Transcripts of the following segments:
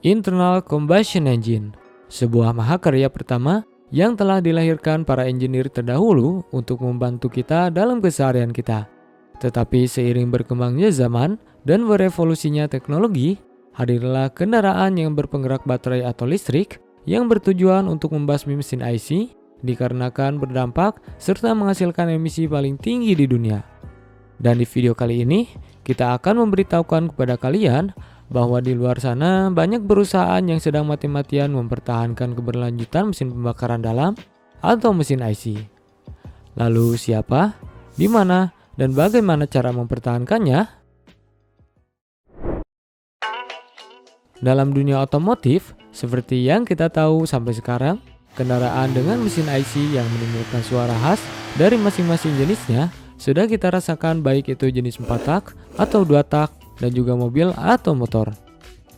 Internal Combustion Engine, sebuah mahakarya pertama yang telah dilahirkan para engineer terdahulu untuk membantu kita dalam keseharian kita. Tetapi seiring berkembangnya zaman dan berevolusinya teknologi, hadirlah kendaraan yang berpenggerak baterai atau listrik yang bertujuan untuk membasmi mesin IC dikarenakan berdampak serta menghasilkan emisi paling tinggi di dunia. Dan di video kali ini, kita akan memberitahukan kepada kalian bahwa di luar sana banyak perusahaan yang sedang mati-matian mempertahankan keberlanjutan mesin pembakaran dalam atau mesin IC. Lalu siapa, di mana, dan bagaimana cara mempertahankannya? Dalam dunia otomotif, seperti yang kita tahu sampai sekarang, kendaraan dengan mesin IC yang menimbulkan suara khas dari masing-masing jenisnya sudah kita rasakan, baik itu jenis 4 tak atau 2 tak dan juga mobil atau motor.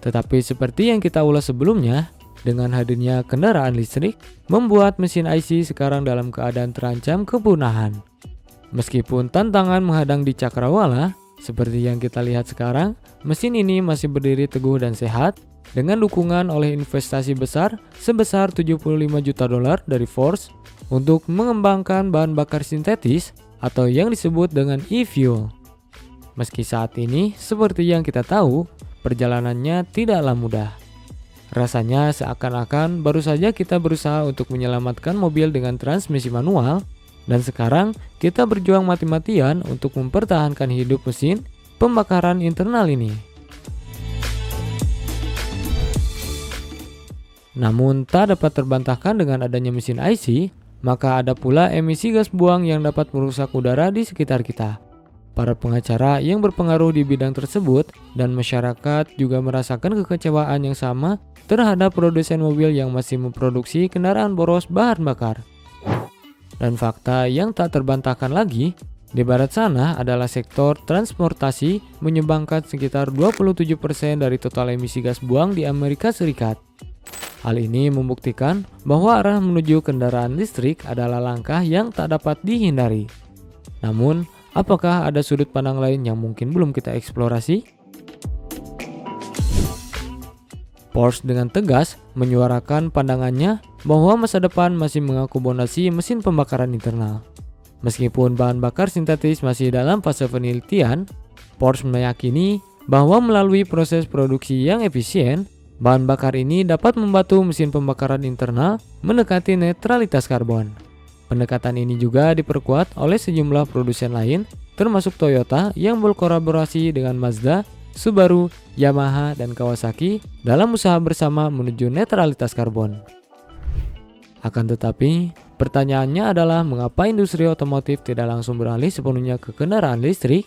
Tetapi seperti yang kita ulas sebelumnya, dengan hadirnya kendaraan listrik membuat mesin IC sekarang dalam keadaan terancam kepunahan. Meskipun tantangan menghadang di cakrawala, seperti yang kita lihat sekarang, mesin ini masih berdiri teguh dan sehat dengan dukungan oleh investasi besar sebesar 75 juta dolar dari Ford untuk mengembangkan bahan bakar sintetis atau yang disebut dengan e-fuel. Meski saat ini, seperti yang kita tahu, perjalanannya tidaklah mudah. Rasanya seakan-akan baru saja kita berusaha untuk menyelamatkan mobil dengan transmisi manual, dan sekarang kita berjuang mati-matian untuk mempertahankan hidup mesin pembakaran internal ini. Namun tak dapat terbantahkan dengan adanya mesin IC, maka ada pula emisi gas buang yang dapat merusak udara di sekitar kita. Para pengacara yang berpengaruh di bidang tersebut dan masyarakat juga merasakan kekecewaan yang sama terhadap produsen mobil yang masih memproduksi kendaraan boros bahan bakar. Dan fakta yang tak terbantahkan lagi, di barat sana adalah sektor transportasi menyumbangkan sekitar 27% dari total emisi gas buang di Amerika Serikat. Hal ini membuktikan bahwa arah menuju kendaraan listrik adalah langkah yang tak dapat dihindari. Namun, apakah ada sudut pandang lain yang mungkin belum kita eksplorasi? Porsche dengan tegas menyuarakan pandangannya bahwa masa depan masih mengakomodasi mesin pembakaran internal. Meskipun bahan bakar sintetis masih dalam fase penelitian, Porsche meyakini bahwa melalui proses produksi yang efisien, bahan bakar ini dapat membantu mesin pembakaran internal mendekati netralitas karbon. Pendekatan ini juga diperkuat oleh sejumlah produsen lain, termasuk Toyota yang berkolaborasi dengan Mazda, Subaru, Yamaha, dan Kawasaki dalam usaha bersama menuju netralitas karbon. Akan tetapi, pertanyaannya adalah mengapa industri otomotif tidak langsung beralih sepenuhnya ke kendaraan listrik?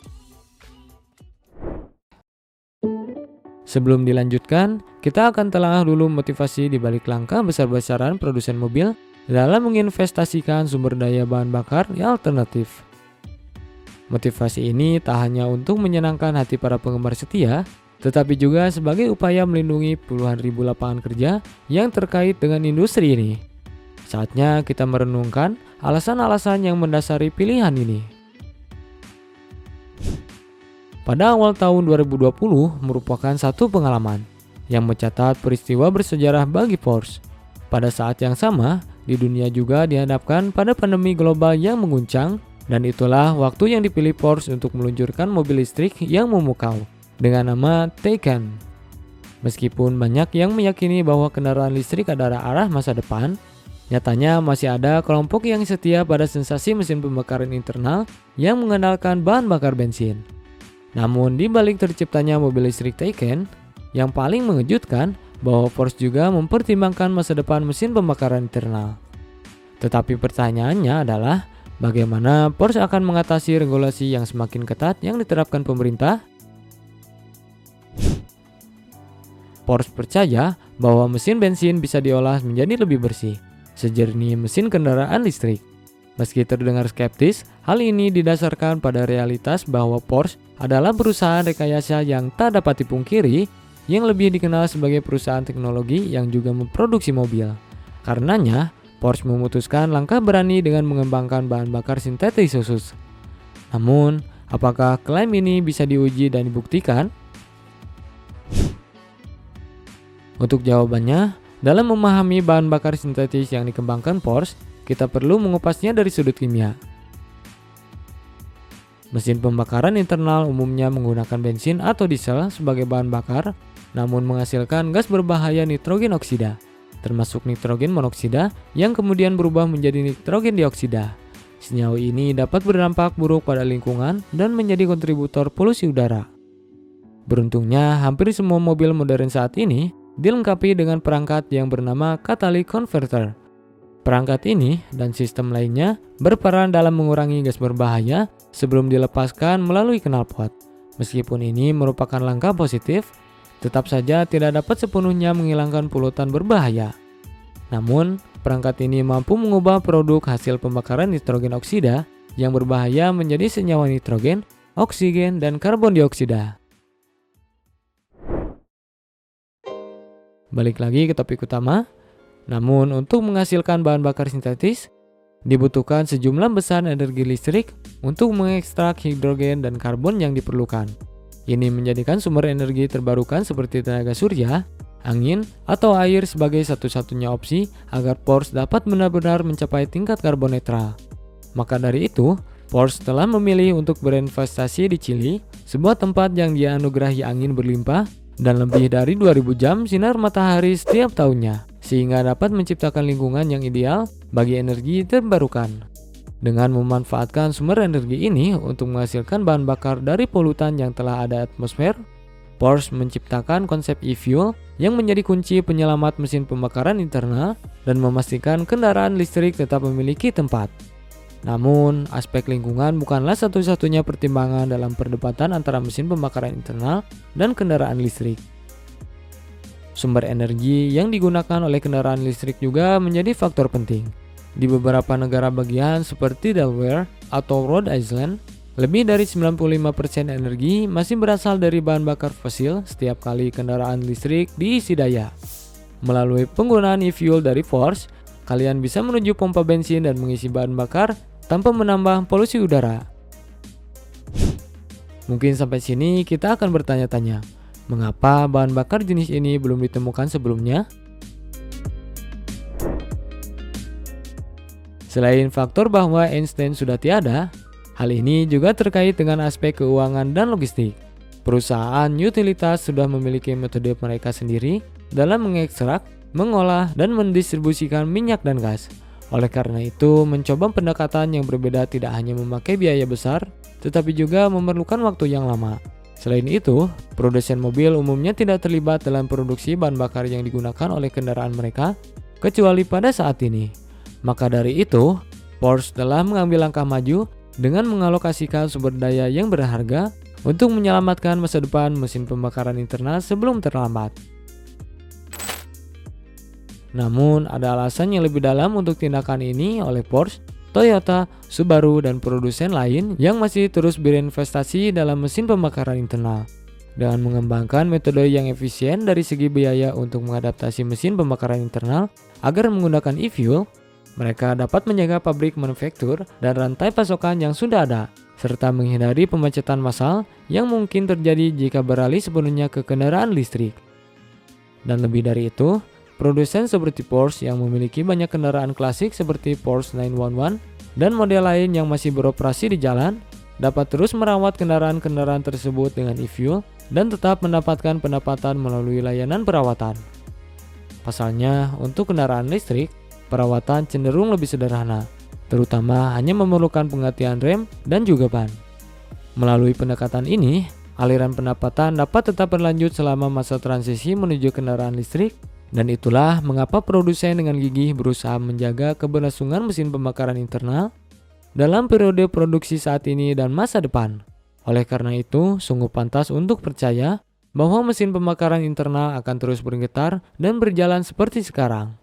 Sebelum dilanjutkan, kita akan telah dulu motivasi di balik langkah besar-besaran produsen mobil dalam menginvestasikan sumber daya bahan bakar yang alternatif. Motivasi ini tak hanya untuk menyenangkan hati para penggemar setia, tetapi juga sebagai upaya melindungi puluhan ribu lapangan kerja yang terkait dengan industri ini. Saatnya kita merenungkan alasan-alasan yang mendasari pilihan ini. Pada awal tahun 2020 merupakan satu pengalaman yang mencatat peristiwa bersejarah bagi Porsche. Pada saat yang sama, di dunia juga dihadapkan pada pandemi global yang mengguncang, dan itulah waktu yang dipilih Porsche untuk meluncurkan mobil listrik yang memukau dengan nama Taycan. Meskipun banyak yang meyakini bahwa kendaraan listrik adalah arah masa depan, nyatanya masih ada kelompok yang setia pada sensasi mesin pembakaran internal yang mengandalkan bahan bakar bensin. Namun di balik terciptanya mobil listrik Taycan, yang paling mengejutkan bahwa Porsche juga mempertimbangkan masa depan mesin pembakaran internal. Tetapi pertanyaannya adalah, bagaimana Porsche akan mengatasi regulasi yang semakin ketat yang diterapkan pemerintah? Porsche percaya bahwa mesin bensin bisa diolah menjadi lebih bersih, sejernih mesin kendaraan listrik. Meski terdengar skeptis, hal ini didasarkan pada realitas bahwa Porsche adalah perusahaan rekayasa yang tak dapat dipungkiri, yang lebih dikenal sebagai perusahaan teknologi yang juga memproduksi mobil. Karenanya, Porsche memutuskan langkah berani dengan mengembangkan bahan bakar sintetis khusus. Namun, apakah klaim ini bisa diuji dan dibuktikan? Untuk jawabannya, dalam memahami bahan bakar sintetis yang dikembangkan Porsche, kita perlu mengupasnya dari sudut kimia. Mesin pembakaran internal umumnya menggunakan bensin atau diesel sebagai bahan bakar, namun menghasilkan gas berbahaya nitrogen oksida, termasuk nitrogen monoksida yang kemudian berubah menjadi nitrogen dioksida. Senyawa ini dapat berdampak buruk pada lingkungan dan menjadi kontributor polusi udara. Beruntungnya, hampir semua mobil modern saat ini dilengkapi dengan perangkat yang bernama catalytic converter. Perangkat ini dan sistem lainnya berperan dalam mengurangi gas berbahaya sebelum dilepaskan melalui knalpot. Meskipun ini merupakan langkah positif, tetap saja tidak dapat sepenuhnya menghilangkan polutan berbahaya. Namun, perangkat ini mampu mengubah produk hasil pembakaran nitrogen oksida yang berbahaya menjadi senyawa nitrogen, oksigen, dan karbon dioksida. Balik lagi ke topik utama. Namun, untuk menghasilkan bahan bakar sintetis, dibutuhkan sejumlah besar energi listrik untuk mengekstrak hidrogen dan karbon yang diperlukan. Ini menjadikan sumber energi terbarukan seperti tenaga surya, angin, atau air sebagai satu-satunya opsi agar Porsche dapat benar-benar mencapai tingkat karbon netral. Maka dari itu, Porsche telah memilih untuk berinvestasi di Chili, sebuah tempat yang dianugerahi angin berlimpah dan lebih dari 2000 jam sinar matahari setiap tahunnya, sehingga dapat menciptakan lingkungan yang ideal bagi energi terbarukan. Dengan memanfaatkan sumber energi ini untuk menghasilkan bahan bakar dari polutan yang telah ada atmosfer, Porsche menciptakan konsep e-fuel yang menjadi kunci penyelamat mesin pembakaran internal dan memastikan kendaraan listrik tetap memiliki tempat. Namun, aspek lingkungan bukanlah satu-satunya pertimbangan dalam perdebatan antara mesin pembakaran internal dan kendaraan listrik. Sumber energi yang digunakan oleh kendaraan listrik juga menjadi faktor penting. Di beberapa negara bagian seperti Delaware atau Rhode Island, lebih dari 95% energi masih berasal dari bahan bakar fosil setiap kali kendaraan listrik diisi daya. Melalui penggunaan e-fuel dari Porsche, kalian bisa menuju pompa bensin dan mengisi bahan bakar tanpa menambah polusi udara. Mungkin sampai sini kita akan bertanya-tanya, mengapa bahan bakar jenis ini belum ditemukan sebelumnya? Selain faktor bahwa Einstein sudah tiada, hal ini juga terkait dengan aspek keuangan dan logistik. Perusahaan utilitas sudah memiliki metode mereka sendiri dalam mengekstrak, mengolah, dan mendistribusikan minyak dan gas. Oleh karena itu, mencoba pendekatan yang berbeda tidak hanya memakai biaya besar, tetapi juga memerlukan waktu yang lama. Selain itu, produsen mobil umumnya tidak terlibat dalam produksi bahan bakar yang digunakan oleh kendaraan mereka, kecuali pada saat ini. Maka dari itu, Porsche telah mengambil langkah maju dengan mengalokasikan sumber daya yang berharga untuk menyelamatkan masa depan mesin pembakaran internal sebelum terlambat. Namun, ada alasan yang lebih dalam untuk tindakan ini oleh Porsche, Toyota, Subaru, dan produsen lain yang masih terus berinvestasi dalam mesin pembakaran internal. Dengan mengembangkan metode yang efisien dari segi biaya untuk mengadaptasi mesin pembakaran internal agar menggunakan e-fuel, mereka dapat menjaga pabrik manufaktur dan rantai pasokan yang sudah ada, serta menghindari pemacetan massal yang mungkin terjadi jika beralih sepenuhnya ke kendaraan listrik. Dan lebih dari itu, produsen seperti Porsche yang memiliki banyak kendaraan klasik seperti Porsche 911 dan model lain yang masih beroperasi di jalan, dapat terus merawat kendaraan-kendaraan tersebut dengan e-fuel dan tetap mendapatkan pendapatan melalui layanan perawatan. Pasalnya, untuk kendaraan listrik, perawatan cenderung lebih sederhana, terutama hanya memerlukan penggantian rem dan juga ban. Melalui pendekatan ini, aliran pendapatan dapat tetap berlanjut selama masa transisi menuju kendaraan listrik, dan itulah mengapa produsen dengan gigih berusaha menjaga keberlangsungan mesin pembakaran internal dalam periode produksi saat ini dan masa depan. Oleh karena itu, sungguh pantas untuk percaya bahwa mesin pembakaran internal akan terus bergetar dan berjalan seperti sekarang.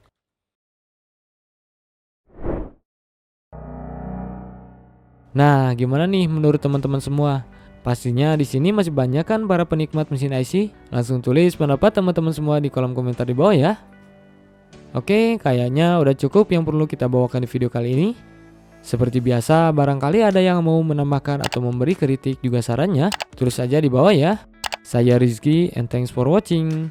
Nah, gimana nih menurut teman-teman semua? Pastinya di sini masih banyak kan para penikmat mesin IC. Langsung tulis pendapat teman-teman semua di kolom komentar di bawah ya. Oke, kayaknya udah cukup yang perlu kita bawakan di video kali ini. Seperti biasa, barangkali ada yang mau menambahkan atau memberi kritik juga sarannya, tulis saja di bawah ya. Saya Rizky and thanks for watching.